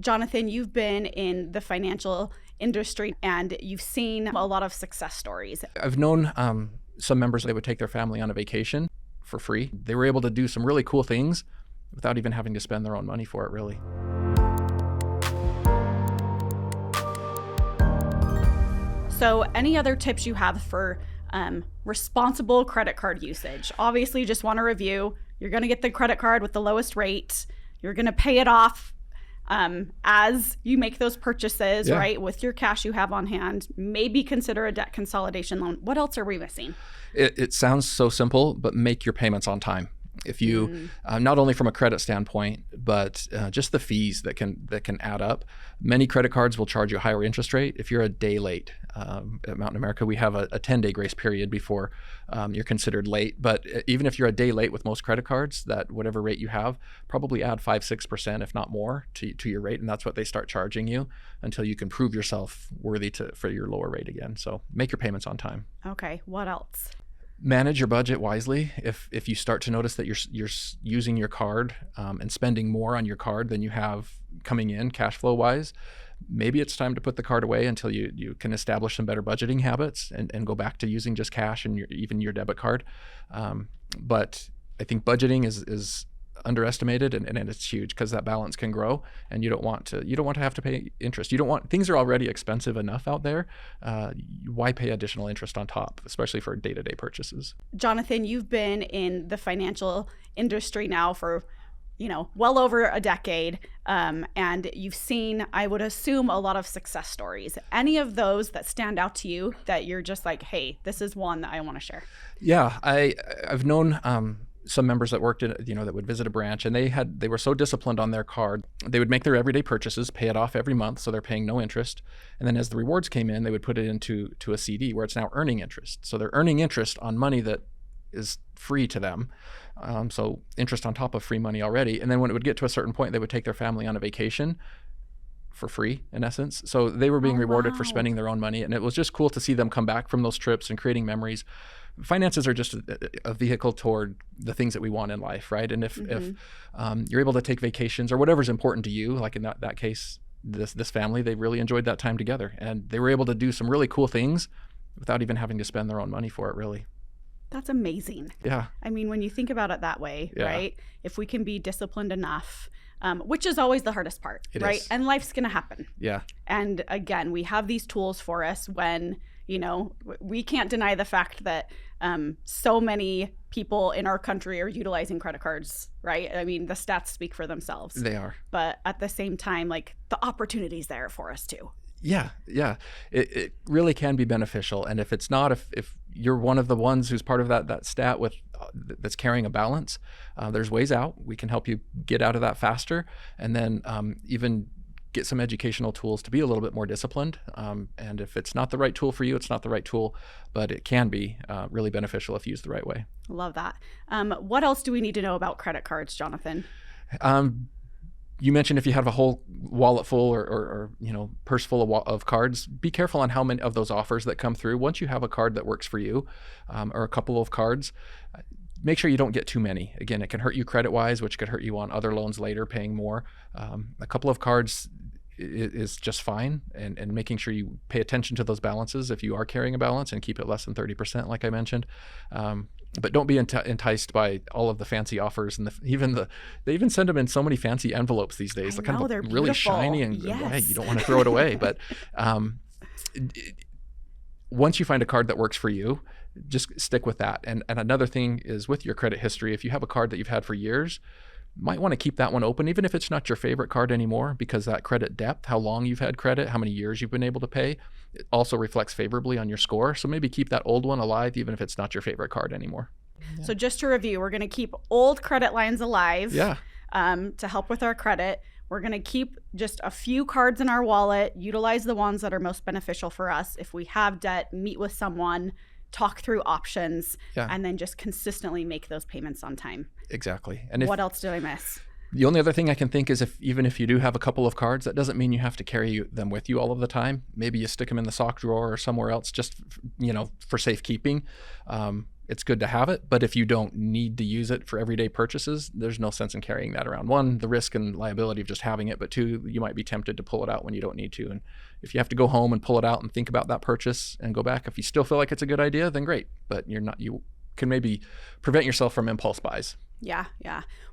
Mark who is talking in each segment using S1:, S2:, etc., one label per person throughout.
S1: Jonathan, you've been in the financial industry and you've seen a lot of success stories.
S2: I've known some members, they would take their family on a vacation for free. They were able to do some really cool things without even having to spend their own money for it, really.
S1: So any other tips you have for responsible credit card usage? Obviously, you just want to review. You're going to get the credit card with the lowest rate. You're going to pay it off as you make those purchases, right? With your cash you have on hand. Maybe consider a debt consolidation loan. What else are we missing?
S2: It sounds so simple, but make your payments on time. If you, not only from a credit standpoint, but just the fees that can add up. Many credit cards will charge you a higher interest rate if you're a day late. At Mountain America, we have a 10-day grace period before you're considered late. But even if you're a day late with most credit cards, that whatever rate you have, probably add 5-6%, if not more, to your rate, and that's what they start charging you until you can prove yourself worthy for your lower rate again. So make your payments on time.
S1: Okay, what else?
S2: Manage your budget wisely. If you start to notice that you're using your card and spending more on your card than you have coming in cash flow wise, maybe it's time to put the card away until you can establish some better budgeting habits and go back to using just cash and even your debit card. But I think budgeting is underestimated and it's huge because that balance can grow and you don't want to have to pay interest. Things are already expensive enough out there. Why pay additional interest on top, especially for day-to-day purchases?
S1: Jonathan, you've been in the financial industry now for well over a decade, and you've seen, I would assume, a lot of success stories. Any of those that stand out to you that you're just like, hey, this is one that I want to share?
S2: Yeah, I've known some members that worked in, that would visit a branch, and they were so disciplined on their card. They would make their everyday purchases, pay it off every month, so they're paying no interest. And then as the rewards came in, they would put it into a CD where it's now earning interest. So they're earning interest on money that is free to them. So interest on top of free money already. And then when it would get to a certain point, they would take their family on a vacation for free, in essence. So they were being rewarded for spending their own money. And it was just cool to see them come back from those trips and creating memories. Finances are just a vehicle toward the things that we want in life, right? And if you're able to take vacations or whatever's important to you, like in that case, this family, they really enjoyed that time together. And they were able to do some really cool things without even having to spend their own money for it, really.
S1: That's amazing.
S2: Yeah.
S1: I mean, when you think about it that way, right? If we can be disciplined enough, which is always the hardest part, right? And life's going to happen.
S2: Yeah.
S1: And again, we have these tools for us when, we can't deny the fact that so many people in our country are utilizing credit cards, right? I mean, the stats speak for themselves.
S2: They are.
S1: But at the same time, like, the opportunity's there for us too.
S2: Yeah. It really can be beneficial. And if it's not, if you're one of the ones who's part of that stat that's carrying a balance, there's ways out. We can help you get out of that faster, and then even get some educational tools to be a little bit more disciplined. And if it's not the right tool for you, it's not the right tool, but it can be really beneficial if used the right way.
S1: Love that. What else do we need to know about credit cards, Jonathan?
S2: You mentioned if you have a whole wallet full or purse full of cards, be careful on how many of those offers that come through. Once you have a card that works for you, or a couple of cards, make sure you don't get too many. Again, it can hurt you credit-wise, which could hurt you on other loans later, paying more. A couple of cards is just fine, and making sure you pay attention to those balances if you are carrying a balance, and keep it less than 30%, like I mentioned. But don't be enticed by all of the fancy offers, and they even send them in so many fancy envelopes these days. They're kind of
S1: they're
S2: really
S1: beautiful.
S2: shiny and you don't want to throw it away. But once you find a card that works for you, just stick with that. And another thing is with your credit history, if you have a card that you've had for years, might want to keep that one open, even if it's not your favorite card anymore, because that credit depth, how long you've had credit, how many years you've been able to pay, it also reflects favorably on your score. So maybe keep that old one alive, even if it's not your favorite card anymore.
S1: Yeah. So just to review, we're going to keep old credit lines alive to help with our credit. We're going to keep just a few cards in our wallet, utilize the ones that are most beneficial for us. If we have debt, meet with someone, talk through options, and then just consistently make those payments on time.
S2: Exactly. And
S1: what else did I miss?
S2: The only other thing I can think is even if you do have a couple of cards, that doesn't mean you have to carry them with you all of the time. Maybe you stick them in the sock drawer or somewhere else, just for safekeeping. it's good to have it. But if you don't need to use it for everyday purchases, there's no sense in carrying that around. One, the risk and liability of just having it, but two, you might be tempted to pull it out when you don't need to. And if you have to go home and pull it out and think about that purchase and go back, if you still feel like it's a good idea, then great. But you can maybe prevent yourself from impulse buys.
S1: Yeah.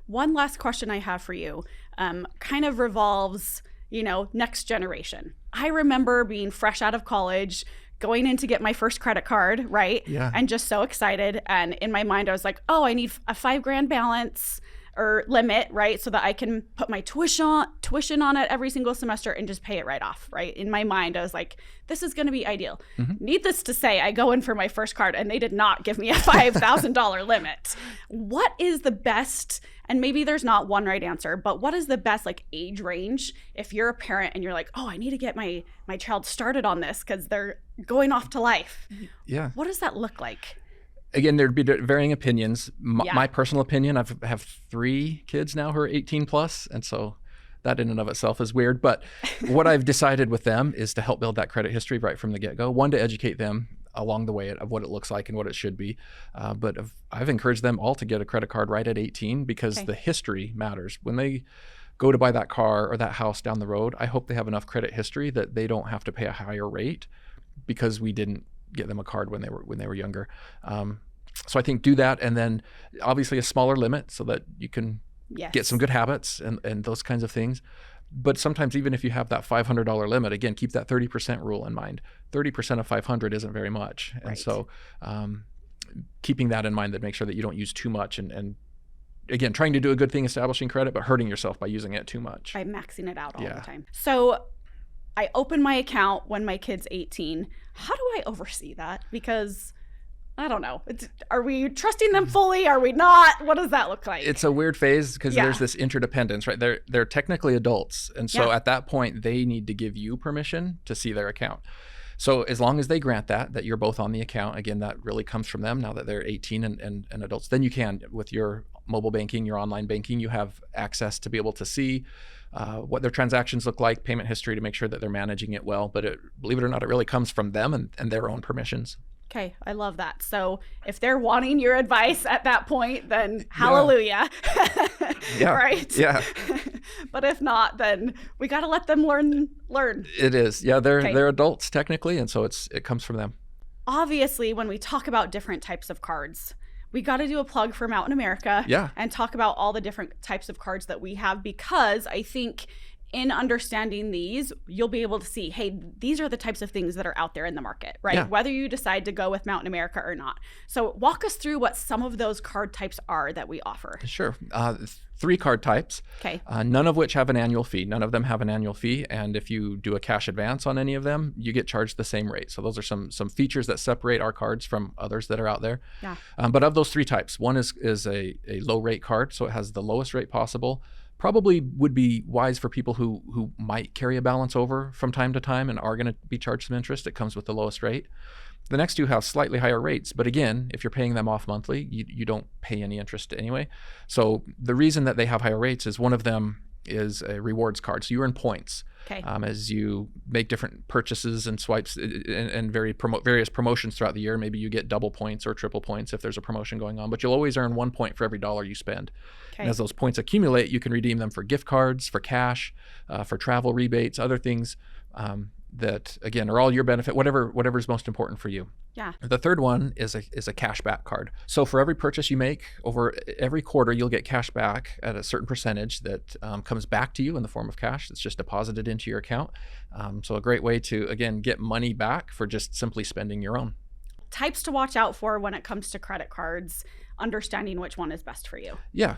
S1: One last question I have for you kind of revolves, next generation. I remember being fresh out of college, going in to get my first credit card, right?
S2: Yeah.
S1: And just so excited. And in my mind, I was like, oh, I need a $5,000 balance or limit, right? So that I can put my tuition on it every single semester and just pay it right off, right? In my mind, I was like, this is going to be ideal. Mm-hmm. Needless to say, I go in for my first card and they did not give me a $5,000 limit. What is the best, and maybe there's not one right answer, but what is the best age range if you're a parent and you're like, oh, I need to get my child started on this because they're going off to life.
S2: Yeah.
S1: What does that look like?
S2: Again, there'd be varying opinions. My personal opinion, I have 3 kids now who are 18 plus, and so that in and of itself is weird. But what I've decided with them is to help build that credit history right from the get-go. One, to educate them along the way of what it looks like and what it should be. But I've encouraged them all to get a credit card right at 18 because the history matters. When they go to buy that car or that house down the road, I hope they have enough credit history that they don't have to pay a higher rate because we didn't get them a card when they were younger. So I think do that, and then obviously a smaller limit so that you can get some good habits and those kinds of things. But sometimes even if you have that $500 limit, again, keep that 30% rule in mind. 30% of 500 isn't very much. And so keeping that in mind, that make sure that you don't use too much and again, trying to do a good thing establishing credit, but hurting yourself by using it too much.
S1: By maxing it out all the time. So I open my account when my kid's 18. How do I oversee that? Because I don't know. Are we trusting them fully? Are we not? What does that look like?
S2: It's a weird phase because there's this interdependence, right? They're technically adults. And so at that point, they need to give you permission to see their account. So as long as they grant that you're both on the account, again, that really comes from them now that they're 18 and adults, then you can, with your mobile banking, your online banking, you have access to be able to see what their transactions look like, payment history to make sure that they're managing it well. But believe it or not, it really comes from them and their own permissions.
S1: Okay, I love that. So if they're wanting your advice at that point, then hallelujah. Right?
S2: Yeah.
S1: But if not, then we got to let them learn.
S2: It is. Yeah, they're adults technically, and so it comes from them.
S1: Obviously, when we talk about different types of cards, we got to do a plug for Mountain America and talk about all the different types of cards that we have, because I think in understanding these, you'll be able to see, hey, these are the types of things that are out there in the market, right? Yeah. Whether you decide to go with Mountain America or not. So walk us through what some of those card types are that we offer.
S2: Sure. 3 card types, none of which have an annual fee. None of them have an annual fee. And if you do a cash advance on any of them, you get charged the same rate. So those are some features that separate our cards from others that are out there. Yeah. But of those 3 types, one is a low rate card. So it has the lowest rate possible. Probably would be wise for people who might carry a balance over from time to time and are going to be charged some interest. It comes with the lowest rate. The next 2 have slightly higher rates, but again, if you're paying them off monthly, you don't pay any interest anyway. So the reason that they have higher rates is one of them is a rewards card. So you earn points as you make different purchases and swipes and various promotions throughout the year. Maybe you get double points or triple points if there's a promotion going on, but you'll always earn 1 point for every dollar you spend. And as those points accumulate, you can redeem them for gift cards, for cash, for travel rebates, other things that again are all your benefit, whatever's most important for you. Yeah. The third one is a cashback card. So for every purchase you make over every quarter, you'll get cash back at a certain percentage that comes back to you in the form of cash. It's just deposited into your account. So a great way to again get money back for just simply spending your own.
S1: Types to watch out for when it comes to credit cards, understanding which one is best for you.
S2: Yeah.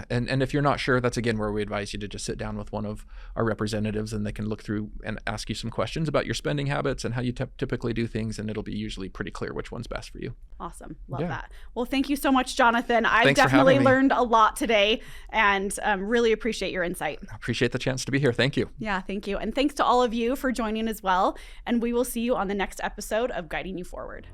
S2: And if you're not sure, that's again where we advise you to just sit down with one of our representatives and they can look through and ask you some questions about your spending habits and how you typically do things, and it'll be usually pretty clear which one's best for you.
S1: Awesome. Love that. Well, thank you so much, Jonathan. I definitely learned a lot today and really appreciate your insight.
S2: I appreciate the chance to be here. Thank you.
S1: Yeah, thank you. And thanks to all of you for joining as well. And we will see you on the next episode of Guiding You Forward.